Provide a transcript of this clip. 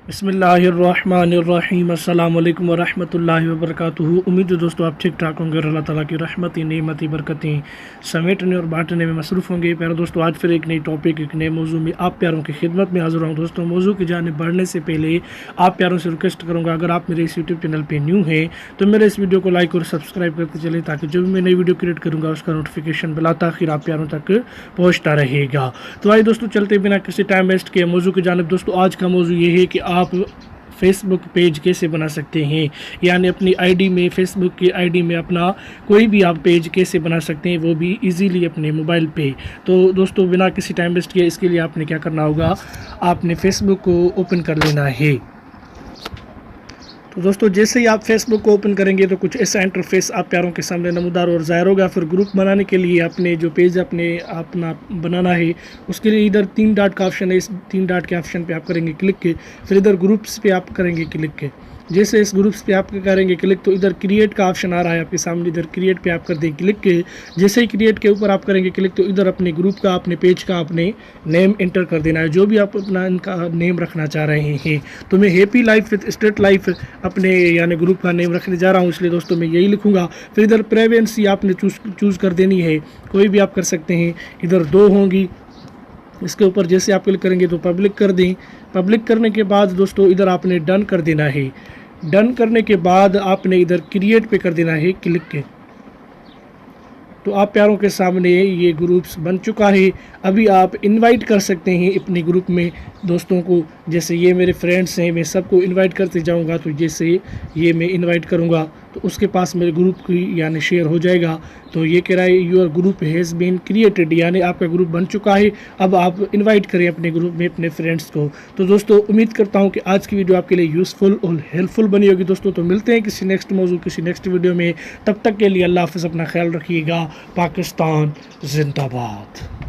बिस्मिल्लाहिर्रहमानिर्रहीम अस्सलाम वालेकुम वरहमतुल्लाहि वबरकातुहू। उम्मीद है दोस्तों आप ठीक ठाक होंगे और अल्लाह ताला की रहमती नेमती बरकतें समेटने और बांटने में मसरूफ़ होंगे। प्यारे दोस्तों, आज फिर एक नई टॉपिक एक नए मौजू में आप प्यारों की खिदमत में हाज़िर हूँ। दोस्तों, मौजू की जानिब बढ़ने से पहले आप प्यारों से रिक्वेस्ट करूँगा, अगर आप मेरे इस यूट्यूब चैनल पर न्यू हैं तो मेरे इस वीडियो को लाइक और सब्सक्राइब करते चलें, ताकि जो भी मैं नई वीडियो क्रिएट करूँगा उसका नोटिफिकेशन बिलाताखिर आप प्यारों तक पहुँचता रहेगा। तो आइए दोस्तों, चलते बिना किसी टाइम वेस्ट के मौजू की जानिब। दोस्तों, आज का मौजू ये है कि आप फेसबुक पेज कैसे बना सकते हैं, यानी अपनी आईडी में, फेसबुक की आईडी में अपना कोई भी आप पेज कैसे बना सकते हैं, वो भी इजीली अपने मोबाइल पे। तो दोस्तों, बिना किसी टाइम वेस्ट किए इसके लिए आपने क्या करना होगा, आपने फेसबुक को ओपन कर लेना है। तो दोस्तों, जैसे ही आप फेसबुक को ओपन करेंगे तो कुछ ऐसा इंटरफेस आप प्यारों के सामने नमूदार और ज़ाहिर होगा। फिर ग्रुप बनाने के लिए अपने जो पेज अपना बनाना है, उसके लिए इधर 3 डॉट का ऑप्शन है, इस 3 डॉट के ऑप्शन पे आप करेंगे क्लिक। फिर इधर ग्रुप्स पे आप करेंगे क्लिक। जैसे इस ग्रुप्स पे आप करेंगे क्लिक तो इधर क्रिएट का ऑप्शन आ रहा है आपके सामने, इधर क्रिएट पे आप कर दें क्लिक। जैसे ही क्रिएट के ऊपर आप करेंगे क्लिक तो इधर अपने ग्रुप का, अपने पेज का अपने नेम एंटर कर देना है, जो भी आप अपना इनका नेम रखना चाह रहे हैं। तो मैं happy life with straight life अपने यानी ग्रुप का नेम रखने जा रहा हूँ, इसलिए दोस्तों मैं यही लिखूँगा। फिर इधर प्राइवेसी आपने चूज़ कर देनी है, कोई भी आप कर सकते हैं। इधर 2 होंगी, इसके ऊपर जैसे आप क्लिक करेंगे तो पब्लिक कर दें। पब्लिक करने के बाद दोस्तों इधर आपने डन कर देना है। डन करने के बाद आपने इधर क्रिएट पे कर देना है क्लिक। तो आप प्यारों के सामने ये ग्रुप्स बन चुका है। अभी आप इनवाइट कर सकते हैं अपने ग्रुप में दोस्तों को। जैसे ये मेरे फ्रेंड्स हैं, मैं सबको इनवाइट करते जाऊंगा, तो जैसे ये मैं इनवाइट करूंगा तो उसके पास मेरे ग्रुप की यानी शेयर हो जाएगा। तो ये कह रहा है your group has been created, यानी आपका ग्रुप बन चुका है। अब आप इनवाइट करें अपने ग्रुप में अपने फ्रेंड्स को। तो दोस्तों, उम्मीद करता हूँ कि आज की वीडियो आपके लिए यूज़फुल और हेल्पफुल बनी होगी। दोस्तों, तो मिलते हैं किसी नेक्स्ट मौजू, किसी नेक्स्ट वीडियो में। तब तक के लिए अल्लाह हाफ़िज़, अपना ख्याल रखिएगा। पाकिस्तान जिंदाबाद।